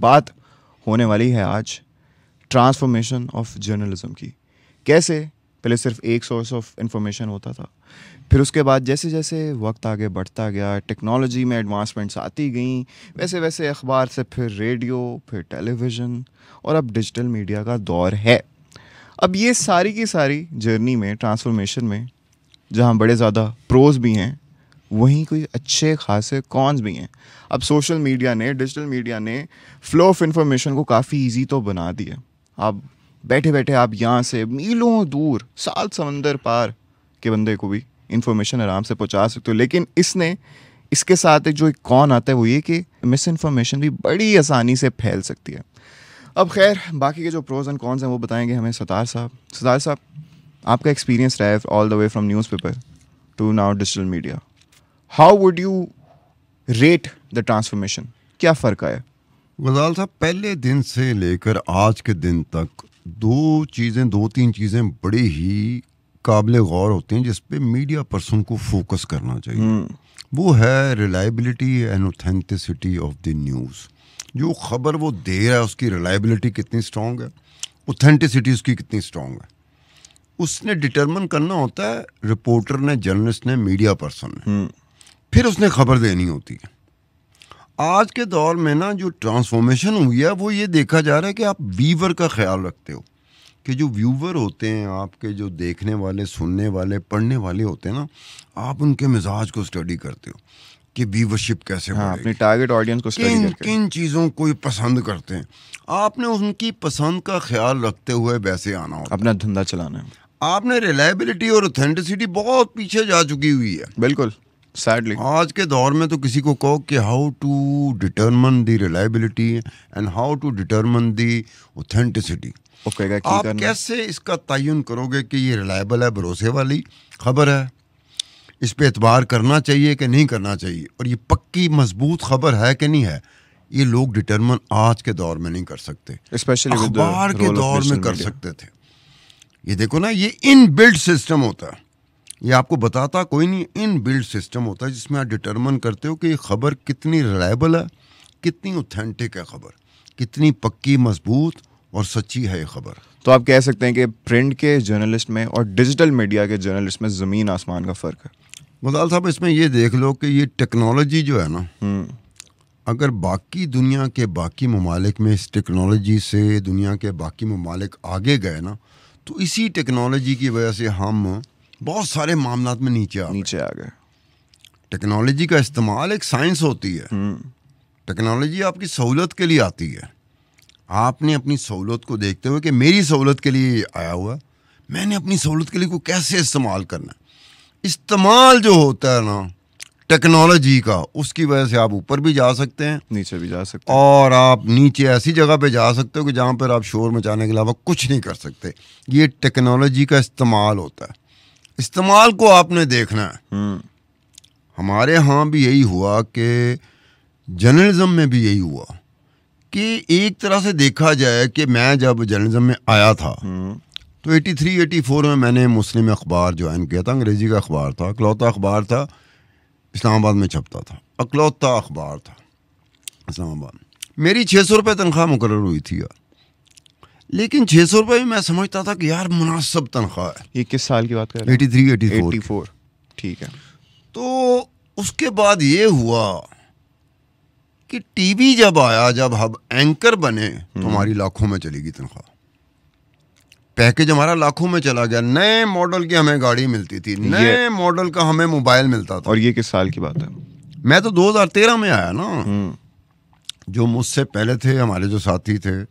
बात होने वाली है आज ट्रांसफॉर्मेशन ऑफ जर्नलिज्म की। कैसे पहले सिर्फ एक सोर्स ऑफ इंफॉर्मेशन होता था, फिर उसके बाद जैसे जैसे वक्त आगे बढ़ता गया, टेक्नोलॉजी में एडवांसमेंट्स आती गई, वैसे वैसे अखबार से फिर रेडियो, फिर टेलीविज़न और अब डिजिटल मीडिया का दौर है। अब ये सारी की सारी जर्नी में, ट्रांसफॉर्मेशन में, जहाँ बड़े ज़्यादा प्रोज भी हैं वहीं कोई अच्छे खासे कॉन्स भी हैं। अब सोशल मीडिया ने, डिजिटल मीडिया ने फ्लो ऑफ इंफॉर्मेशन को काफ़ी इजी तो बना दिया। आप बैठे बैठे आप यहाँ से मीलों दूर, सात समंदर पार के बंदे को भी इंफॉर्मेशन आराम से पहुँचा सकते हो। लेकिन इसके साथ एक जो एक कॉन आता है वो ये कि मिस इन्फॉर्मेशन भी बड़ी आसानी से फैल सकती है। अब खैर बाकी के जो प्रोज एंड कॉन्स हैं वो बताएंगे हमें सतार साहब। सतार साहब, आपका एक्सपीरियंस रहा है all the way from newspaper to now digital media, how would you rate the transformation? क्या फ़र्क आया? गुलजार साहब, पहले दिन से लेकर आज के दिन तक दो तीन चीज़ें बड़ी ही काबिल गौर होती हैं जिस पे मीडिया पर्सन को फोकस करना चाहिए। वो है reliability and authenticity of the news. जो खबर वो दे रहा है उसकी रिलायबिलिटी कितनी स्ट्रॉन्ग है, ऑथेंटिसिटी उसकी कितनी स्ट्रॉन्ग है, उसने डिटरमिन करना होता है रिपोर्टर ने, जर्नलिस्ट ने, मीडिया पर्सन ने। फिर उसने खबर देनी होती है। आज के दौर में ना जो ट्रांसफॉर्मेशन हुई है वो ये देखा जा रहा है कि आप व्यूवर का ख्याल रखते हो, कि जो व्यूवर होते हैं आपके, जो देखने वाले, सुनने वाले, पढ़ने वाले होते हैं ना, आप उनके मिजाज को स्टडी करते हो कि व्यूवरशिप कैसे बढ़ेगी, अपनी टारगेट ऑडियंस को स्टडी करके किन चीज़ों को पसंद करते हैं। आपने उनकी पसंद का ख्याल रखते हुए वैसे आना होता है, अपना धंधा चलाना है। आपने रिलायबिलिटी और ऑथेंटिसिटी बहुत पीछे जा चुकी हुई है। बिल्कुल, सैडली आज के दौर में तो किसी को कहो कि how to determine the reliability and how to determine the authenticity, आप कैसे इसका तयन करोगे कि ये रिलायबल है, भरोसे वाली खबर है, इस पे एतबार करना चाहिए कि नहीं करना चाहिए, और ये पक्की मजबूत खबर है कि नहीं है, ये लोग डिटरमिन आज के दौर में नहीं कर सकते। स्पेशली अखबार के दौर में कर सकते थे। ये देखो ना, ये इन बिल्ड सिस्टम होता है, ये आपको बताता कोई नहीं, इन बिल्ड सिस्टम होता है जिसमें आप डिटरमिन करते हो कि ये खबर कितनी रिलायबल है, कितनी ऑथेंटिक है खबर, कितनी पक्की, मजबूत और सच्ची है ये खबर। तो आप कह सकते हैं कि प्रिंट के जर्नलिस्ट में और डिजिटल मीडिया के जर्नलिस्ट में ज़मीन आसमान का फ़र्क है। गुलजार साहब, इसमें ये देख लो कि ये टेक्नोलॉजी जो है ना, अगर बाकी दुनिया के बाकी ममालिक में इस टेक्नोलॉजी से दुनिया के बाकी ममालिक आगे गए ना, तो इसी टेक्नोलॉजी की वजह से हम बहुत सारे मामलात में नीचे आ गए। टेक्नोलॉजी का इस्तेमाल एक साइंस होती है। टेक्नोलॉजी आपकी सहूलत के लिए आती है। आपने अपनी सहूलत को देखते हुए कि मेरी सहूलत के लिए आया हुआ, मैंने अपनी सहूलत के लिए को कैसे इस्तेमाल करना है। इस्तेमाल जो होता है ना टेक्नोलॉजी का, उसकी वजह से आप ऊपर भी जा सकते हैं, नीचे भी जा सकते हैं, और आप नीचे ऐसी जगह पे जा सकते हो कि जहाँ पर आप शोर मचाने के अलावा कुछ नहीं कर सकते। ये टेक्नोलॉजी का इस्तेमाल होता है। इस्तेमाल को आपने देखना है। हमारे यहाँ भी यही हुआ कि जर्नलिज्म में भी यही हुआ कि एक तरह से देखा जाए कि मैं जब जर्नलिज्म में आया था तो 83-84 में मैंने मुस्लिम अखबार ज्वाइन किया था। अंग्रेज़ी का अखबार था, अकलौता अखबार था, इस्लामाबाद में छपता था, अकलौता अखबार था इस्लामाबाद में। मेरी 600 रुपये तनख्वाह मुकर्रर हुई थी यार, लेकिन 600 रुपये भी मैं समझता था कि यार मुनासिब तनख्वाह है। ये किस साल की बात कर रहे हैं? 83-84। ठीक है। तो उसके बाद ये हुआ कि टीवी जब आया, जब हम एंकर बने तो हमारी लाखों में चली गई तनख्वाह। पैकेज हमारा लाखों में चला गया। नए मॉडल की हमें गाड़ी मिलती थी, नए मॉडल का हमें मोबाइल मिलता था। और ये किस साल की बात है? मैं तो 2013 में आया ना। जो मुझसे पहले थे, हमारे जो साथी थे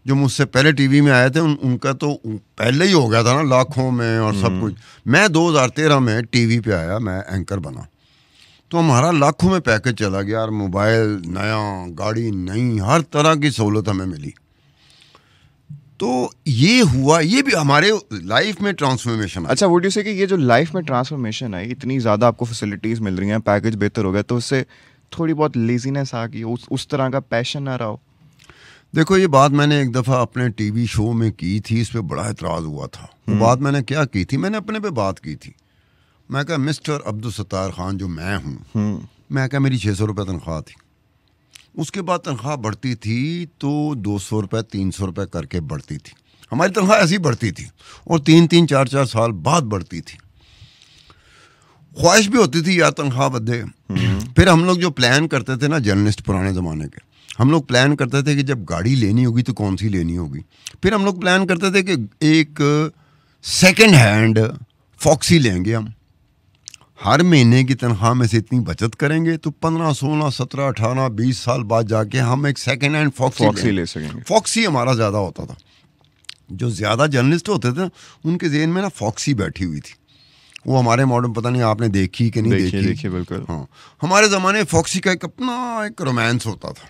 जो मुझसे पहले टीवी में आए थे, उनका तो पहले ही हो गया था ना लाखों में और सब कुछ। मैं 2013 में टीवी पे आया, मैं एंकर बना, तो हमारा लाखों में पैकेज चला गया यार। मोबाइल नया, गाड़ी नई, हर तरह की सहूलत हमें मिली। तो ये हुआ, ये भी हमारे लाइफ में ट्रांसफॉर्मेशन। अच्छा, वुड यू से कि ये जो लाइफ में ट्रांसफॉर्मेशन आई, इतनी ज़्यादा आपको फैसिलिटीज़ मिल रही हैं, पैकेज बेहतर हो गया, तो उससे थोड़ी बहुत लेजीनेस आ गई, उस तरह का पैशन ना रहा हो? देखो, ये बात मैंने एक दफ़ा अपने टीवी शो में की थी, इस पर बड़ा एतराज़ हुआ था। वो बात मैंने क्या की थी, मैंने अपने पे बात की थी। मैं कहा मिस्टर अब्दुल सत्तार खान जो मैं हूँ, मैं कहा मेरी 600 रुपये तनख्वाह थी, उसके बाद तनख्वाह बढ़ती थी तो 200 रुपये 300 रुपये करके बढ़ती थी। हमारी तनख्वाह ऐसी बढ़ती थी और 3-3 4-4 साल बाद बढ़ती थी। ख्वाहिश भी होती थी यार तनख्वाह बढ़े। फिर हम लोग जो प्लान करते थे ना, जर्नलिस्ट पुराने ज़माने के, हम लोग प्लान करते थे कि जब गाड़ी लेनी होगी तो कौन सी लेनी होगी। फिर हम लोग प्लान करते थे कि एक सेकंड हैंड फॉक्सी लेंगे हम। हर महीने की तनख्वाह में से इतनी बचत करेंगे तो 15, 16, 17, 18, 20 साल बाद जाके हम एक सेकंड हैंड फॉक्सी ले सकेंगे। फॉक्सी हमारा ज़्यादा होता था। जो ज़्यादा जर्नलिस्ट होते थे उनके ज़हन में ना फॉक्सी बैठी हुई थी। वो हमारे मॉडल पता नहीं आपने देखी कि नहीं देखी। देखी बिल्कुल। हाँ, हमारे ज़माने फॉक्सी का एक अपना एक रोमांस होता था।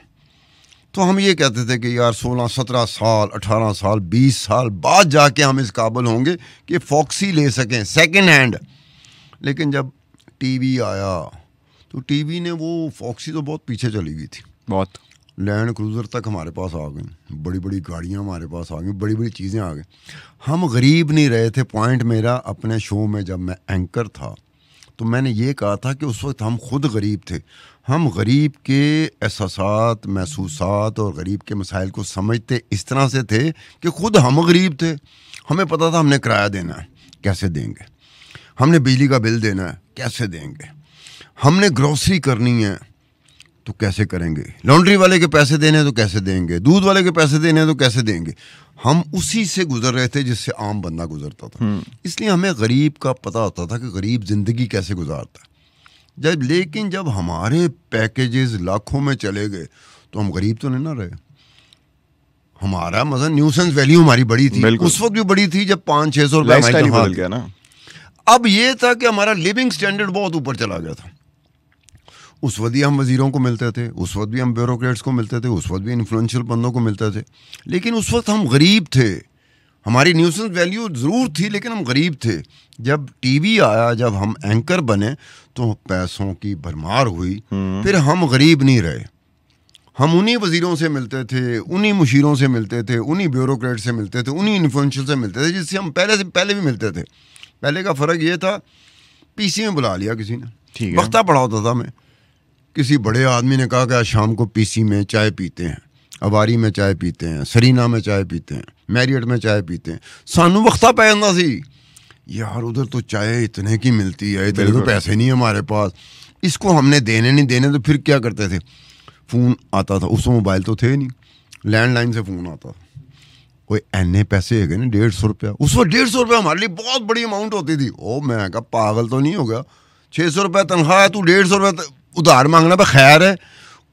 तो हम ये कहते थे कि यार 16, 17 साल, 18 साल, 20 साल बाद जाके हम इस काबिल होंगे कि फॉक्सी ले सकें सेकंड हैंड। लेकिन जब टीवी आया तो टीवी ने वो फॉक्सी तो बहुत पीछे चली गई थी। बहुत लैंड क्रूज़र तक हमारे पास आ गई, बड़ी बड़ी गाड़ियाँ हमारे पास आ गई, बड़ी बड़ी चीज़ें आ गई। हम गरीब नहीं रहे थे। पॉइंट मेरा अपने शो में जब मैं एंकर था तो मैंने ये कहा था कि उस वक्त हम खुद गरीब थे। हम गरीब के एहसासात, महसूसात और गरीब के मसाइल को समझते इस तरह से थे कि खुद हम गरीब थे। हमें पता था हमने किराया देना है, कैसे देंगे। हमने बिजली का बिल देना है, कैसे देंगे। हमने ग्रोसरी करनी है तो कैसे करेंगे। लॉन्ड्री वाले के पैसे देने हैं तो कैसे देंगे। दूध वाले के पैसे देने हैं तो कैसे देंगे। हम उसी से गुजर रहे थे जिससे आम बंदा गुजरता था। इसलिए हमें गरीब का पता होता था कि गरीब ज़िंदगी कैसे गुजारता है। लेकिन जब हमारे पैकेजेस लाखों में चले गए तो हम गरीब तो नहीं ना रहे। हमारा मसलन न्यूसेंस वैल्यू हमारी बड़ी थी, उस वक्त भी बड़ी थी जब 500-600 रुपये बदल गया ना। अब ये था कि हमारा लिविंग स्टैंडर्ड बहुत ऊपर चला गया था। उस वक्त भी हम वजीरों को मिलते थे, उस वक्त भी हम ब्यूरोक्रेट्स को मिलते थे, उस वक्त भी इन्फ्लुएंशियल बंदों को मिलते थे। लेकिन उस वक्त हम गरीब थे। हमारी न्यूसेंस वैल्यू ज़रूर थी लेकिन हम गरीब थे। जब टीवी आया, जब हम एंकर बने तो पैसों की भरमार हुई। फिर हम गरीब नहीं रहे। हम उन्हीं वजीरों से मिलते थे, उन्हीं मुशीरों से मिलते थे, उन्हीं ब्यूरोक्रेट से मिलते थे, उन्हीं इन्फ्लुएंशियल से मिलते थे जिससे हम पहले भी मिलते थे। पहले का फ़र्क ये था, पीसी में बुला लिया किसी ने, वक्ता पढ़ा होता था मैं। किसी बड़े आदमी ने कहा कि आज शाम को पीसी में चाय पीते हैं, अवारी में चाय पीते हैं, सरीना में चाय पीते हैं, मैरियट में चाय पीते हैं। सानू वक्ता पै जांदा सी यार, उधर तो चाय इतने की मिलती है, इतने तो पैसे नहीं हमारे पास, इसको हमने देने नहीं देने। तो फिर क्या करते थे, फ़ोन आता था। उस मोबाइल तो थे नहीं, लैंडलाइन से फ़ोन आता था। कोई एने पैसे है ना 150 रुपया। उस वक्त 150 रुपया हमारे लिए बहुत बड़ी अमाउंट होती थी। ओ मैं कहा पागल तो नहीं हो गया, 600 रुपये तनख्वाह है, तू 150 रुपये उधार मांगना पे खैर है,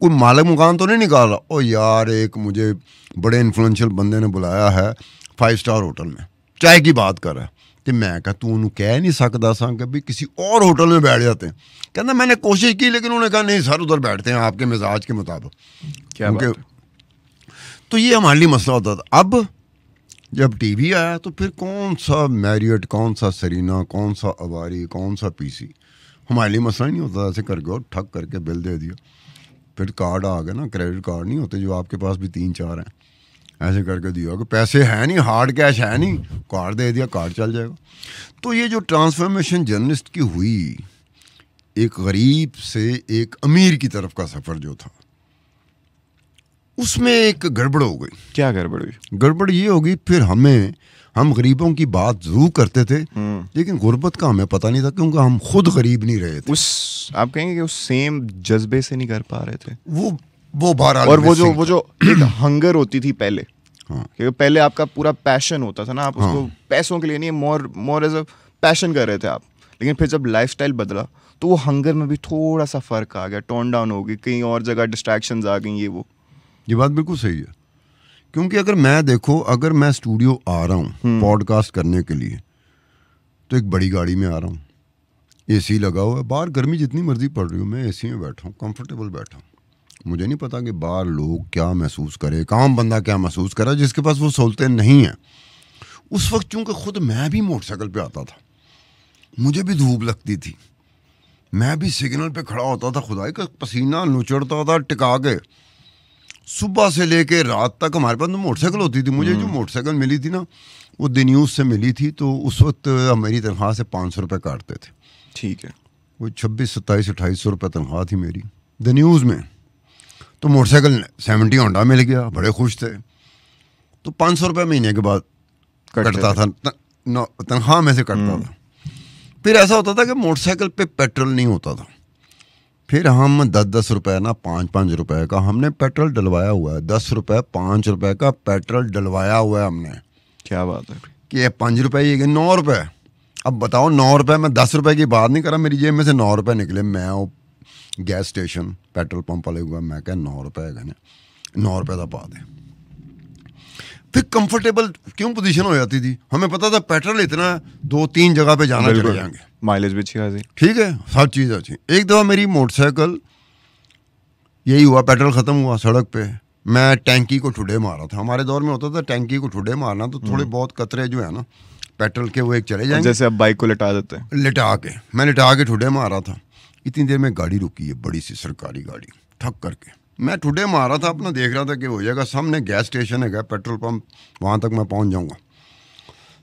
कोई मालिक मुकाम तो नहीं निकाल रहा। ओ यार, एक मुझे बड़े इन्फ्लुएंशियल बंदे ने बुलाया है 5 स्टार होटल में, चाय की बात कर रहा है। तो मैं कहा तू उन्होंने कह नहीं सकता सा कि भाई किसी और होटल में बैठ जाते हैं। कहना मैंने कोशिश की लेकिन उन्होंने कहा नहीं सर, उधर बैठते हैं आपके मिजाज के मुताबिक। क्या बात है? तो ये हमारे लिए मसला होता था। अब जब टीवी आया तो फिर कौन सा मैरियट, कौन सा सरीना, कौन सा अवारी, कौन सा पीसी, हमारे लिए मसला ही नहीं होता। ऐसे करके और ठग करके बिल दे दिया। फिर कार्ड आ गया ना, क्रेडिट कार्ड नहीं होते जो आपके पास भी 3-4 हैं, ऐसे करके दिया कि पैसे हैं नहीं, हार्ड कैश है नहीं, कार्ड दे दिया, कार्ड चल जाएगा। तो ये जो ट्रांसफॉर्मेशन जर्नलिस्ट की हुई, एक गरीब से एक अमीर की तरफ का सफ़र जो था, उसमें एक गड़बड़ हो गई। क्या गड़बड़ हुई? गड़बड़ ये होगी, फिर हम गरीबों की बात जरूर करते थे लेकिन गुर्बत का हमें पता नहीं था क्योंकि हम खुद गरीब नहीं रहे थे। आप कहेंगे कि उस सेम जज्बे से नहीं कर पा रहे थे वो बहरहाल। और वो जो एक हंगर होती थी पहले, क्योंकि पहले आपका पूरा पैशन होता था ना, आप उसको पैसों के लिए नहीं, मोर एज अ पैशन कर रहे थे आप। लेकिन फिर जब लाइफस्टाइल बदला तो वो हंगर में भी थोड़ा सा फर्क आ गया, टोन डाउन हो गई, कहीं और जगह डिस्ट्रैक्शंस आ गई। ये बात बिल्कुल सही है। क्योंकि अगर मैं स्टूडियो आ रहा हूँ पॉडकास्ट करने के लिए तो एक बड़ी गाड़ी में आ रहा हूँ, एसी लगा हुआ है, बाहर गर्मी जितनी मर्जी पड़ रही हो, मैं एसी में बैठा हूँ, कंफर्टेबल बैठा हूँ। मुझे नहीं पता कि बाहर लोग क्या महसूस करे, काम बंदा क्या महसूस करे जिसके पास वो सहूलतें नहीं हैं। उस वक्त चूँकि खुद मैं भी मोटरसाइकिल पे आता था, मुझे भी धूप लगती थी, मैं भी सिग्नल पे खड़ा होता था, खुदाई का पसीना नुचड़ता था टिका के। सुबह से लेके रात तक हमारे पास तो मोटरसाइकिल होती थी। मुझे जो मोटरसाइकिल मिली थी ना, वो द न्यूज़ से मिली थी। तो उस वक्त मेरी तनख्वाह से 500 रुपये काटते थे। ठीक है। वो 26, 27, 2800 रुपये तनख्वाह थी मेरी द न्यूज़ में। तो मोटरसाइकिल 70 होंडा मिल गया, बड़े खुश थे। तो 500 रुपये महीने के बाद कटता था, तनख्वाह में से कटता था। फिर ऐसा होता था कि मोटरसाइकिल पे पेट्रोल नहीं होता था। फिर हम 10-10 रुपये ना 5-5 रुपये का हमने पेट्रोल डलवाया हुआ है। 10 रुपये 5 रुपये का पेट्रोल डलवाया हुआ है हमने। क्या बात है कि ये 5 रुपये, ये 9 रुपये। अब बताओ 9 रुपये, मैं 10 रुपये की बात नहीं कर रहा, मेरी जेब में से 9 रुपये निकले। मैं वो गैस स्टेशन पेट्रोल पंप वाले हुआ, मैं क्या 9 रुपये का 9 रुपये का पा दे। फिर कंफर्टेबल क्यों पोजीशन हो जाती थी, हमें पता था पेट्रोल इतना 2-3 जगह पे जाना चले जाएंगे, माइलेज भी अच्छी खासी, ठीक है, सब चीज़ अच्छी। एक दफ़ा मेरी मोटरसाइकिल यही हुआ, पेट्रोल ख़त्म हुआ सड़क पे, मैं टैंकी को ठुडे मारा था। हमारे दौर में होता था टैंकी को ठुडे मारना, तो थोड़े बहुत कतरे जो है ना पेट्रोल के वो एक चले जाएंगे, जैसे अब बाइक को लिटा देते हैं, लिटा के। मैं लिटा के ठुडे मारा था। इतनी देर में गाड़ी रुकी है, बड़ी सी सरकारी गाड़ी, ठक करके। मैं ठुडे मारा था, अपना देख रहा था कि हो जाएगा, सामने गैस स्टेशन है, पेट्रोल पंप, वहाँ तक मैं पहुँच जाऊँगा।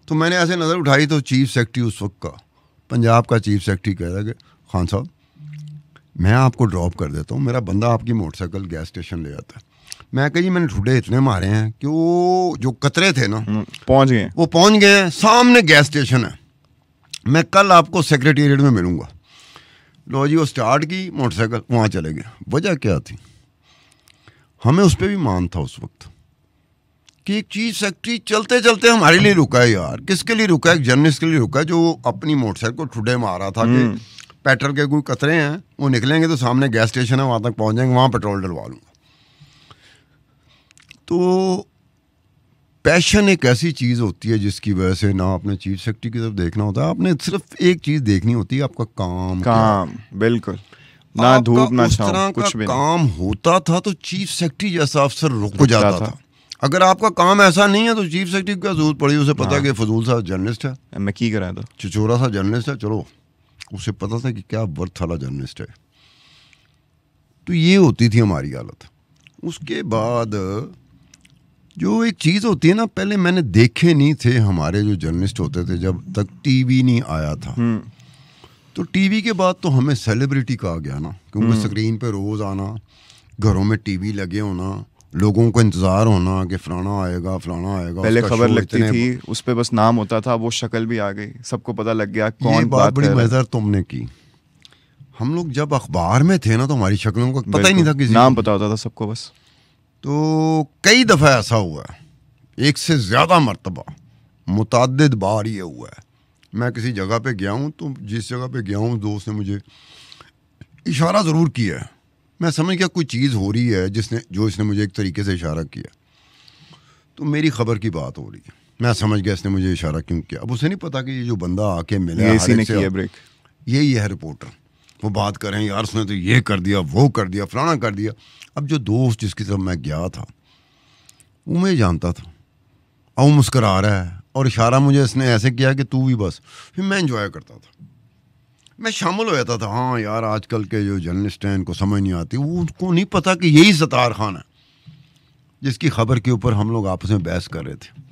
तो मैंने ऐसे नज़र उठाई तो चीफ सेक्रेटरी उस वक्त का, पंजाब का चीफ सेक्रेटरी कह रहा है कि खान साहब मैं आपको ड्रॉप कर देता हूँ, मेरा बंदा आपकी मोटरसाइकिल गैस स्टेशन ले जाता है। मैं कही मैंने ठुडे इतने मारे हैं कि वो जो कतरे थे ना पहुँच गए, वो पहुँच गए हैं, सामने गैस स्टेशन है, मैं कल आपको सेक्रेटेरिएट में मिलूँगा। लो जी, वो स्टार्ट की मोटरसाइकिल, वहाँ चले गए। वजह क्या थी, हमें उस पर भी मान था उस वक्त कि एक चीफ सेक्रेटरी चलते चलते हमारे लिए रुका है यार। किसके लिए रुका है? एक जर्नलिस्ट के लिए रुका है जो अपनी मोटरसाइकिल को ठुडे मार रहा था कि पेट्रोल के कोई कतरे हैं, वो निकलेंगे तो सामने गैस स्टेशन है, वहाँ तक पहुँच जाएंगे, वहाँ पेट्रोल डलवा लूँगा। तो पैशन एक ऐसी चीज़ होती है जिसकी वजह से ना आपने चीफ सेक्रेटरी की तरफ देखना होता है, आपने सिर्फ एक चीज़ देखनी होती है, आपका काम। बिल्कुल, ना धूप ना छाँव, कुछ भी काम होता था तो चीफ सेक्रेटरी जैसा अफसर रुक जाता था। अगर आपका काम ऐसा नहीं है तो चीफ सेक्रेटरी की क्या जरूरत पड़ी, उसे पता है कि फजूल सा जर्नलिस्ट है, मैं की कराया था, चिचोरा सा जर्नलिस्ट है, चलो, उसे पता था कि क्या वर्थ वाला जर्नलिस्ट है। तो ये होती थी हमारी हालत। उसके बाद जो एक चीज़ होती है ना, पहले मैंने देखे नहीं थे हमारे जो जर्नलिस्ट होते थे, जब तक टीवी नहीं आया था। तो टीवी के बाद तो हमें सेलिब्रिटी कहा गया ना, क्योंकि स्क्रीन पे रोज़ आना, घरों में टीवी लगे होना, लोगों को इंतजार होना कि फलाना आएगा फलाना आएगा। पहले खबर लगती थी, उस पे बस नाम होता था, वो शक्ल भी आ गई, सबको पता लग गया कौन बात बड़ी मजेदार तुमने की। हम लोग जब अखबार में थे ना तो हमारी शक्लों का पता ही नहीं था, किसी नाम पता होता था सबको बस। तो कई दफ़ा ऐसा हुआ है, एक से ज़्यादा मरतबा, मुतअद्दिद बार ये हुआ है, मैं किसी जगह पे गया हूँ, तो जिस जगह पे गया हूँ दोस्त ने मुझे इशारा ज़रूर किया है, मैं समझ गया कोई चीज़ हो रही है इसने मुझे एक तरीके से इशारा किया, तो मेरी खबर की बात हो रही है, मैं समझ गया इसने मुझे इशारा क्यों किया। अब उसे नहीं पता कि ये जो बंदा आके मिला यही है रिपोर्टर, वो बात कर रहे हैं, यार उसने तो ये कर दिया, वो कर दिया, फलाना कर दिया। अब जो दोस्त जिसकी तरफ मैं गया था वो मैं जानता था, और वो मुस्करा रहा है और इशारा मुझे इसने ऐसे किया कि तू भी बस। फिर मैं एंजॉय करता था, मैं शामिल हो जाता था। हाँ यार, आजकल के जो जर्नलिस्ट हैं इनको समझ नहीं आती, वो उनको नहीं पता कि यही सत्तार खान है जिसकी खबर के ऊपर हम लोग आपस में बहस कर रहे थे।